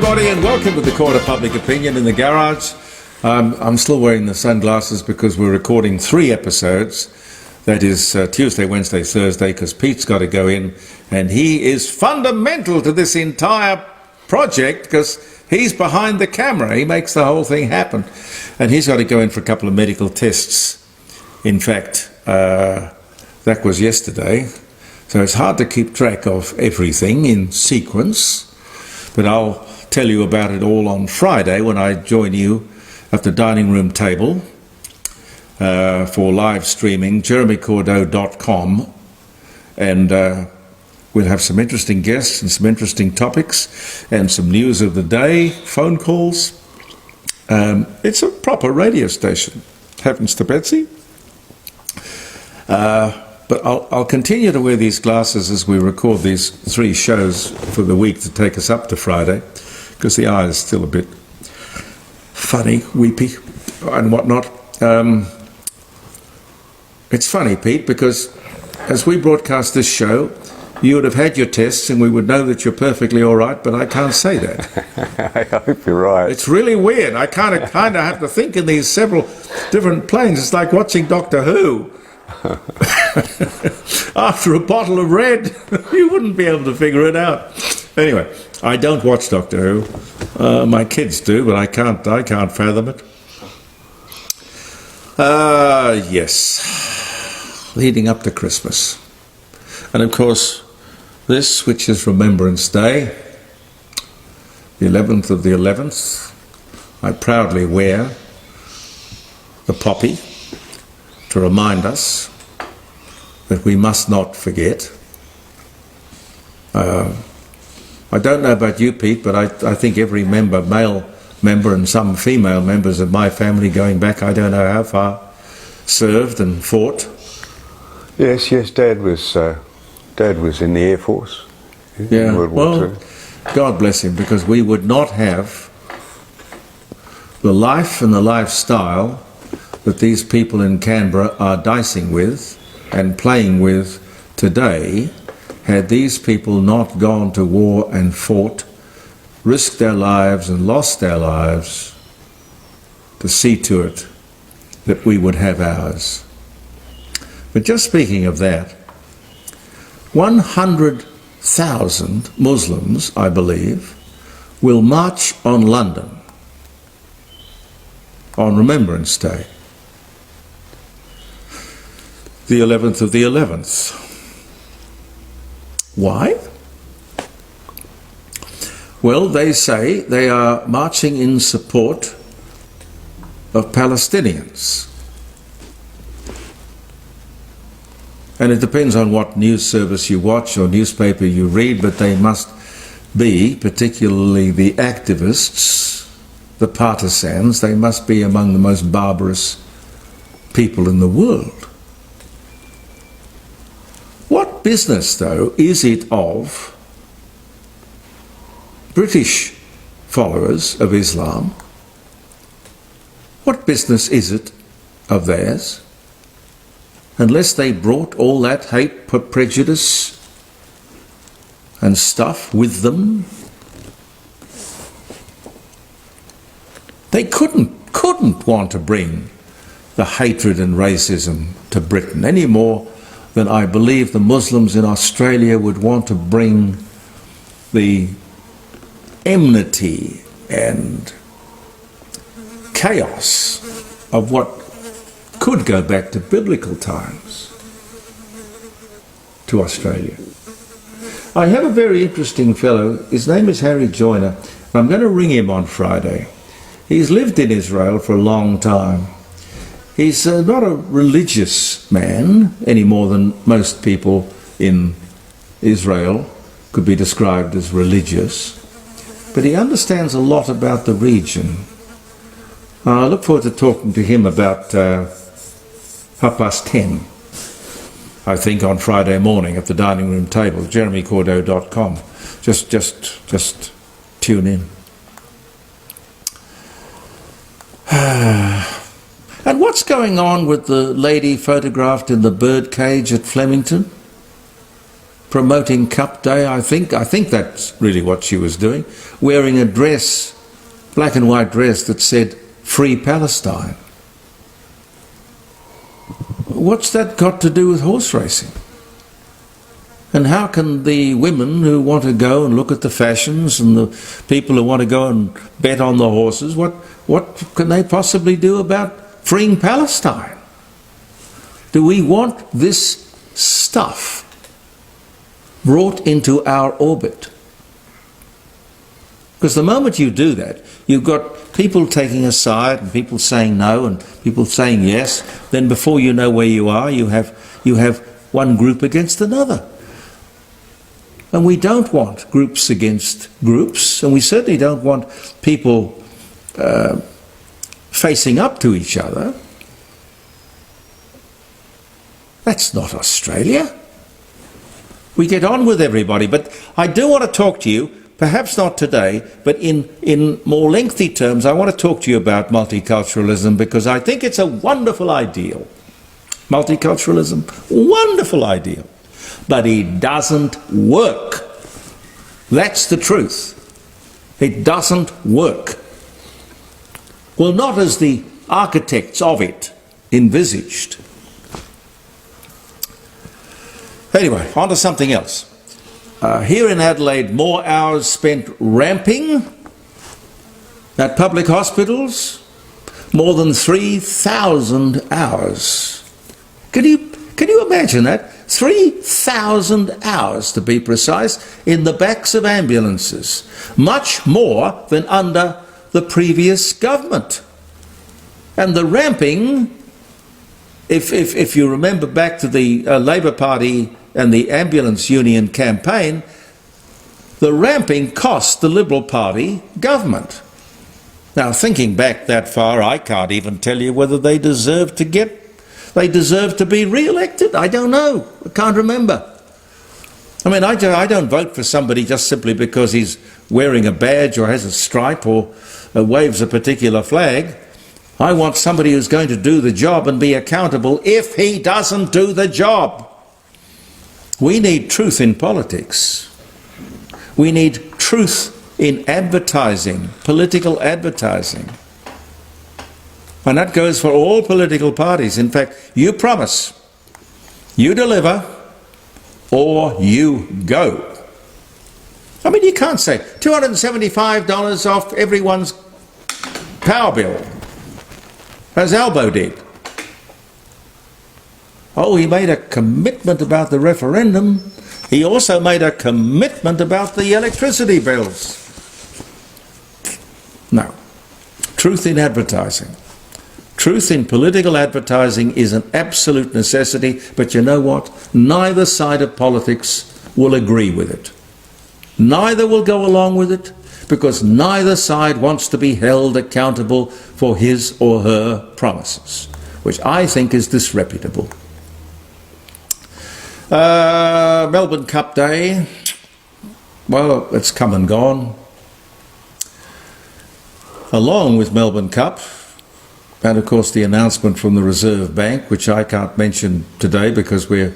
everybody, and welcome to the Court of Public Opinion in the Garage. I'm still wearing the sunglasses because we're recording 3 episodes. That is Tuesday, Wednesday, Thursday, because Pete's got to go in, and he is fundamental to this entire project because he's behind the camera. He makes the whole thing happen, and he's got to go in for a couple of medical tests. In fact, that was yesterday, so it's hard to keep track of everything in sequence, but I'll tell you about it all on Friday when I join you at the dining room table for live streaming, jeremycordeaux.com, and we'll have some interesting guests and some interesting topics and some news of the day, phone calls. It's a proper radio station, happens to Betsy. But I'll continue to wear these glasses as we record these 3 shows for the week to take us up to Friday, because the eye is still a bit funny, weepy, and whatnot. It's funny, Pete, because as we broadcast this show, you would have had your tests and we would know that you're perfectly all right, but I can't say that. I hope you're right. It's really weird. I kind of have to think in these several different planes. It's like watching Doctor Who. After a bottle of red, you wouldn't be able to figure it out. Anyway, I don't watch Doctor Who. My kids do, but I can't fathom it. Yes, leading up to Christmas. And of course, this, which is Remembrance Day, the 11th of the 11th, I proudly wear the poppy to remind us that we must not forget. I don't know about you, Pete, but I think every male member and some female members of my family going back, I don't know how far, served and fought. Yes, Dad was in the Air Force in World War II. God bless him, because we would not have the life and the lifestyle that these people in Canberra are dicing with and playing with today had these people not gone to war and fought, risked their lives and lost their lives to see to it that we would have ours. But just speaking of that, 100,000 Muslims, I believe, will march on London on Remembrance Day, the 11th of the 11th. Why? Well, they say they are marching in support of Palestinians. And it depends on what news service you watch or newspaper you read, but they must be, particularly the activists, the partisans, they must be among the most barbarous people in the world. What business, though, is it of British followers of Islam? What business is it of theirs? Unless they brought all that hate, prejudice and stuff with them, they couldn't want to bring the hatred and racism to Britain any more than I believe the Muslims in Australia would want to bring the enmity and chaos of what could go back to biblical times to Australia. I have a very interesting fellow. His name is Harry Joyner. I'm going to ring him on Friday. He's lived in Israel for a long time. He's not a religious man any more than most people in Israel could be described as religious, but he understands a lot about the region. I look forward to talking to him about 10:30, I think, on Friday morning at the dining room table, jeremycordeaux.com. Just tune in. And what's going on with the lady photographed in the bird cage at Flemington? promoting Cup Day, I think that's really what she was doing, wearing a dress, black and white dress that said, "Free Palestine." What's that got to do with horse racing? And how can the women who want to go and look at the fashions and the people who want to go and bet on the horses, what can they possibly do about freeing Palestine? Do we want this stuff brought into our orbit? Because the moment you do that, you've got people taking a side and people saying no and people saying yes. Then before you know where you are, you have one group against another. And we don't want groups against groups, and we certainly don't want people facing up to each other. That's not Australia. We get on with everybody, but I do want to talk to you, perhaps not today, but in more lengthy terms. I want to talk to you about multiculturalism because I think it's a wonderful ideal. Multiculturalism, wonderful ideal. But it doesn't work. That's the truth. It doesn't work. Well, not as the architects of it envisaged. Anyway, on to something else. Here in Adelaide, more hours spent ramping at public hospitals, more than 3,000 hours. Can you imagine that? 3,000 hours, to be precise, in the backs of ambulances. Much more than under the previous government. And the ramping, if you remember back to the Labor Party and the ambulance union campaign, the ramping cost the Liberal Party government. Now, thinking back that far, I can't even tell you whether they deserve to be re-elected. I don't know. I can't remember. I mean, I don't vote for somebody just simply because he's wearing a badge or has a stripe or waves a particular flag. I want somebody who's going to do the job and be accountable if he doesn't do the job. We need truth in politics. We need truth in advertising, political advertising. And that goes for all political parties. In fact, you promise, you deliver, or you go. I mean, you can't say $275 off everyone's power bill, as Albo did. Oh, he made a commitment about the referendum. He also made a commitment about the electricity bills. No. Truth in advertising. Truth in political advertising is an absolute necessity, but you know what? Neither side of politics will agree with it. Neither will go along with it, because neither side wants to be held accountable for his or her promises, which I think is disreputable. Melbourne Cup Day, well, it's come and gone. Along with Melbourne Cup, and of course the announcement from the Reserve Bank, which I can't mention today because we're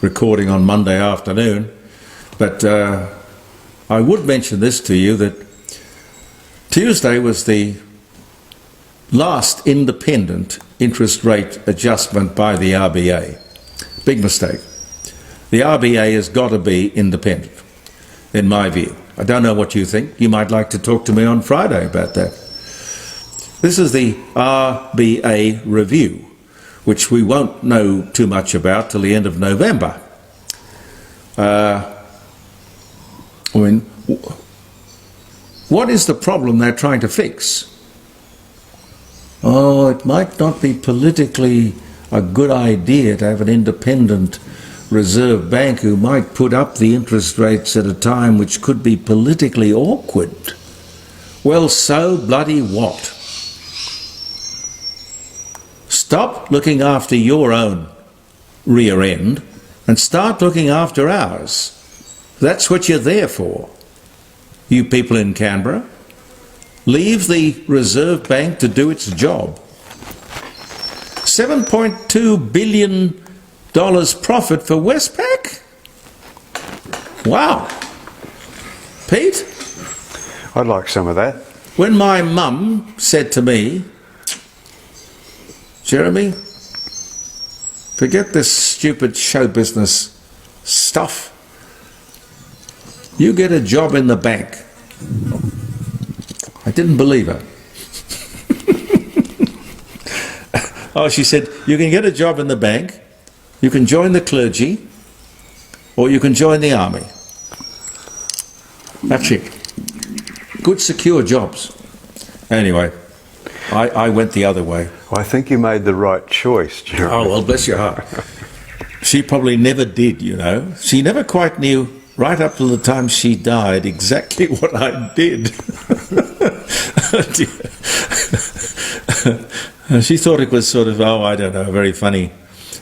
recording on Monday afternoon, but I would mention this to you, that Tuesday was the last independent interest rate adjustment by the RBA. Big mistake. The RBA has got to be independent, in my view. I don't know what you think. You might like to talk to me on Friday about that. This is the RBA review, which we won't know too much about till the end of November. I mean, what is the problem they're trying to fix? Oh, it might not be politically a good idea to have an independent Reserve Bank who might put up the interest rates at a time which could be politically awkward. Well, so bloody what? Stop looking after your own rear end and start looking after ours. That's what you're there for. You people in Canberra, leave the Reserve Bank to do its job. $7.2 billion profit for Westpac? Wow. Pete? I'd like some of that. When my mum said to me, Jeremy, forget this stupid show business stuff. You get a job in the bank. I didn't believe her. Oh, she said, you can get a job in the bank, you can join the clergy, or you can join the army. That's it. Good, secure jobs. Anyway, I went the other way. Well, I think you made the right choice, Jeremy. Oh, well, bless your heart. She probably never did, you know. She never quite knew, right up till the time she died, exactly what I did. She thought it was sort of, I don't know, a very funny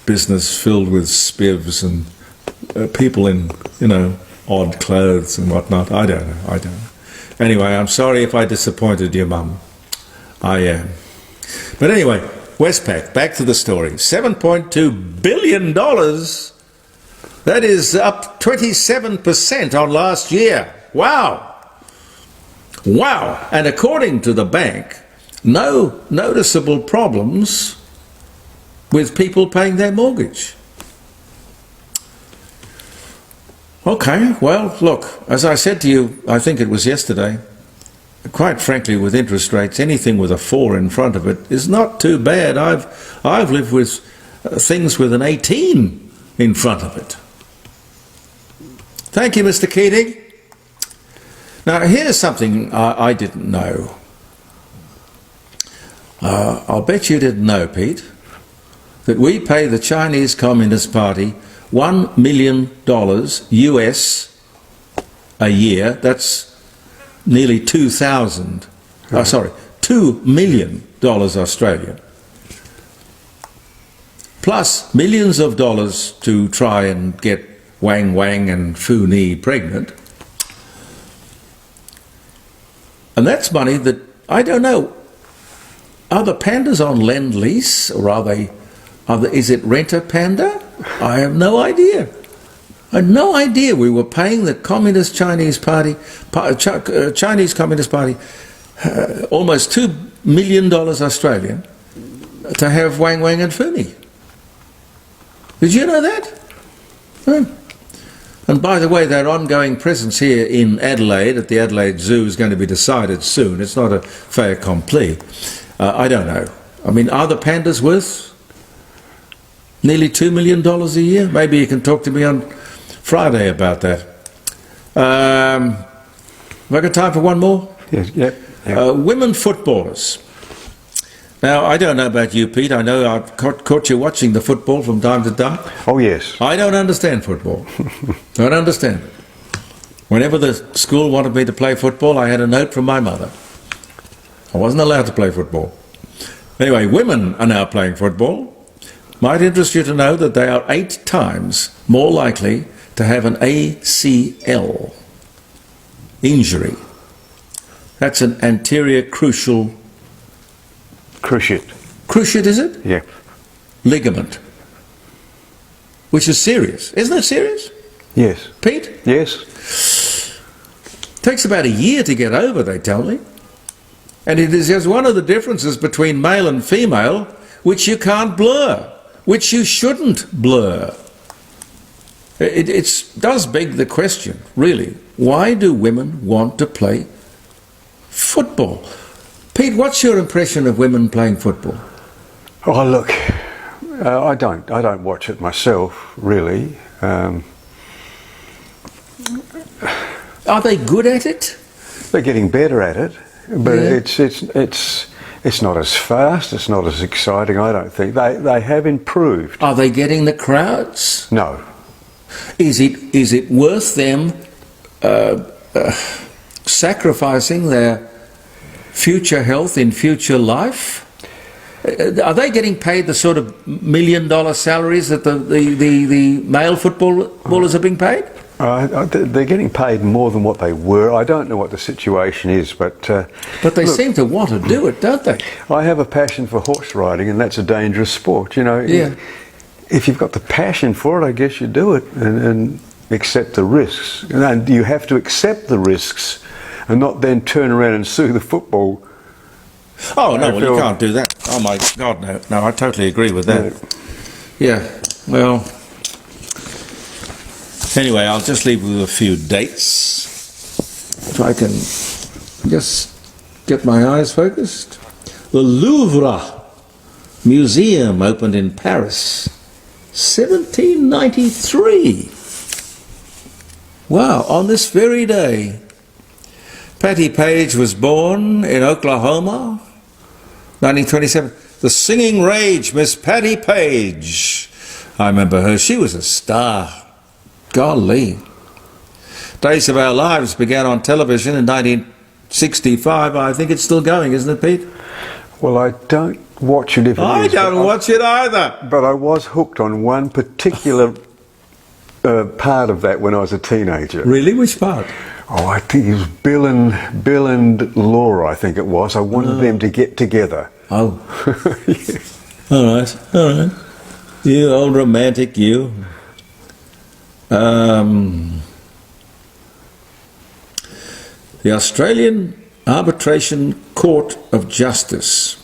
business filled with spivs and people in, odd clothes and whatnot. I don't know. Anyway, I'm sorry if I disappointed you, Mum. I am. But anyway, Westpac, back to the story. $7.2 billion. That is up 27% on last year. Wow. Wow. And according to the bank, no noticeable problems with people paying their mortgage. Okay, well, look, as I said to you, I think it was yesterday, quite frankly, with interest rates, anything with a 4 in front of it is not too bad. I've lived with things with an 18 in front of it. Thank you, Mr. Keating. Now, here's something I didn't know. I'll bet you didn't know, Pete, that we pay the Chinese Communist Party $1 million US a year. That's nearly 2,000. $2 million Australian. Plus millions of dollars to try and get Wang Wang and Fu Ni pregnant. And that's money that, I don't know, are the pandas on Lend-Lease, or is it Rent-A-Panda? I have no idea. I had no idea we were paying the Chinese Communist Party almost $2 million Australian to have Wang Wang and Fu Ni. Did you know that? And by the way, their ongoing presence here in Adelaide, at the Adelaide Zoo, is going to be decided soon. It's not a fait accompli. I don't know. I mean, are the pandas worth nearly $2 million a year? Maybe you can talk to me on Friday about that. Have I got time for one more? Yes, yep. Women footballers. Now, I don't know about you, Pete. I know I've caught you watching the football from time to time. Oh, yes. I don't understand football. Don't understand it. Whenever the school wanted me to play football, I had a note from my mother. I wasn't allowed to play football. Anyway, women are now playing football. Might interest you to know that they are 8 times more likely to have an ACL injury. That's an anterior cruciate. Cruciate, is it? Yeah. Ligament. Which is serious. Isn't it serious? Yes. Pete? Yes. Takes about a year to get over, they tell me. And it is just one of the differences between male and female, which you can't blur, which you shouldn't blur. It does beg the question, really, why do women want to play football? Pete, what's your impression of women playing football? Oh, look, I don't watch it myself, really. Are they good at it? They're getting better at it, but Yeah. it's not as fast. It's not as exciting. I don't think they have improved. Are they getting the crowds? No. Is it worth them sacrificing their future health in future life? Are they getting paid the sort of $1 million salaries that the male footballers are being paid? They're getting paid more than what they were. I don't know what the situation is, but they seem to want to do it, don't they? I have a passion for horse riding, and that's a dangerous sport. You know, Yeah. if you've got the passion for it, I guess you do it. And accept the risks. And you have to accept the risks and not then turn around and sue the football. Oh, no, well, you can't do that. Oh, my God, no. No, I totally agree with that. Yeah, well... Anyway, I'll just leave you with a few dates. If I can just get my eyes focused. The Louvre Museum opened in Paris, 1793. Wow, on this very day. Patti Page was born in Oklahoma, 1927. The singing rage, Miss Patti Page. I remember her. She was a star. Golly. Days of Our Lives began on television in 1965. I think it's still going, isn't it, Pete? Well, I don't watch it if it is. I don't watch it either. But I was hooked on one particular part of that when I was a teenager. Really? Which part? Oh, I think it was Bill and Laura, I think it was. I wanted them to get together. Oh. Yeah. All right. You old romantic, you. The Australian Arbitration Court of Justice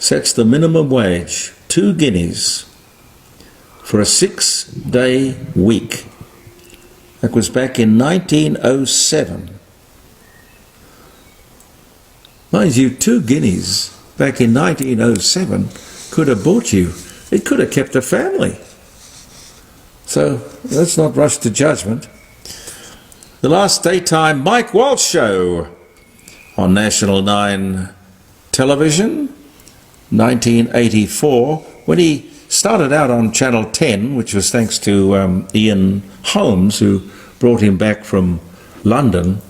sets the minimum wage, 2 guineas, for a 6-day week. That was back in 1907. Mind you, 2 guineas back in 1907 could have bought you. It could have kept a family. So let's not rush to judgment. The last daytime Mike Walsh show on National 9 television, 1984, when he started out on Channel 10, which was thanks to Ian Holmes, who brought him back from London.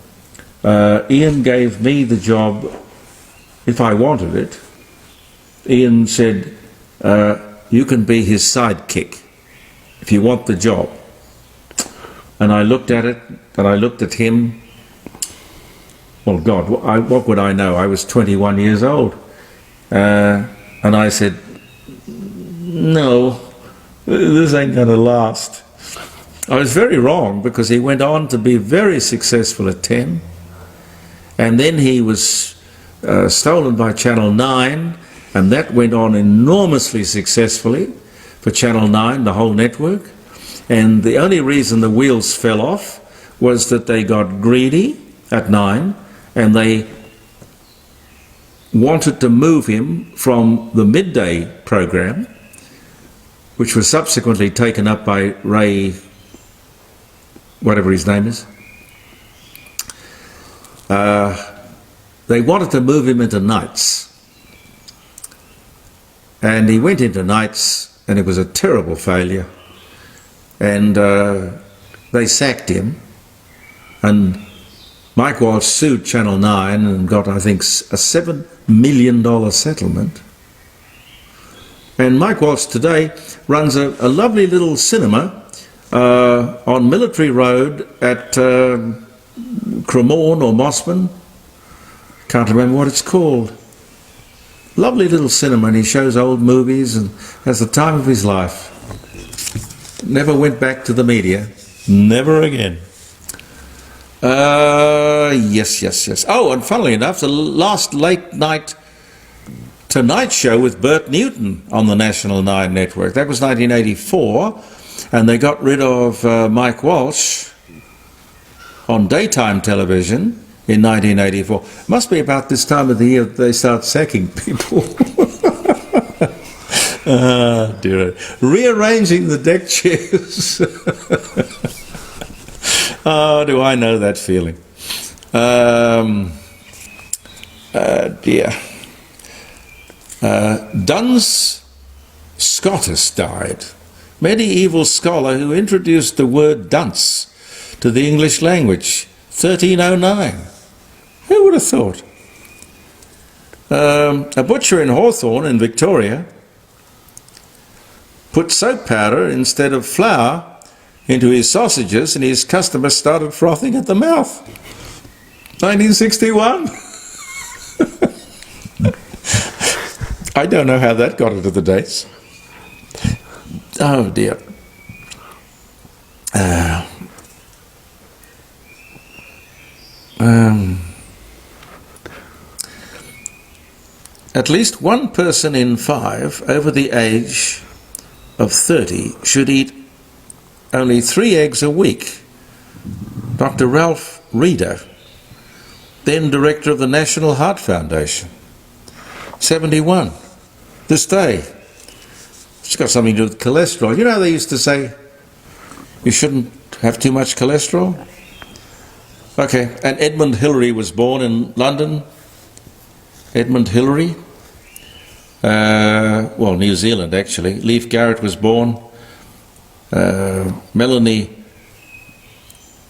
Ian gave me the job if I wanted it. Ian said, you can be his sidekick if you want the job. And I looked at it, and I looked at him. Well, God, what would I know? I was 21 years old. And I said, no, this ain't going to last. I was very wrong, because he went on to be very successful at 10. And then he was stolen by Channel 9, and that went on enormously successfully for Channel 9, the whole network. And the only reason the wheels fell off was that they got greedy at 9, and they wanted to move him from the midday program, which was subsequently taken up by Ray, whatever his name is. They wanted to move him into nights. And he went into nights, and it was a terrible failure. And they sacked him. And Mike Walsh sued Channel 9 and got, I think, a $7 million settlement. And Mike Walsh today runs a lovely little cinema on Military Road at Cremorne or Mossman. Can't remember what it's called. Lovely little cinema, and he shows old movies and has the time of his life. Never went back to the media. Never again. Yes. Oh, and funnily enough, the last late night Tonight Show with Bert Newton on the National 9 network. That was 1984, and they got rid of Mike Walsh on daytime television in 1984. Must be about this time of the year that they start sacking people. Dear. Rearranging the deck chairs. Oh, do I know that feeling. Dear. Duns Scotus died. Medieval scholar who introduced the word dunce to the English language, 1309. Who would have thought? A butcher in Hawthorne in Victoria put soap powder instead of flour into his sausages, and his customers started frothing at the mouth. 1961. I don't know how that got into the dates. Oh dear. at least one person in 5 over the age of 30 should eat only 3 eggs a week. Dr. Ralph Reeder, then director of the National Heart Foundation, 71, this day. It's got something to do with cholesterol. You know, they used to say you shouldn't have too much cholesterol. Okay, and Edmund Hillary was born in London. Edmund Hillary, well, New Zealand actually. Leif Garrett was born. Melanie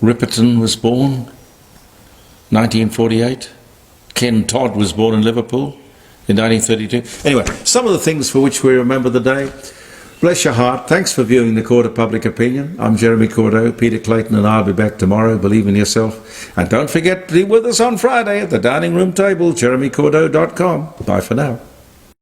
Ripperton was born, 1948. Ken Todd was born in Liverpool in 1932. Anyway, some of the things for which we remember the day. Bless your heart. Thanks for viewing the Court of Public Opinion. I'm Jeremy Cordeaux. Peter Clayton and I'll be back tomorrow. Believe in yourself. And don't forget to be with us on Friday at the dining room table, jeremycordeaux.com. Bye for now.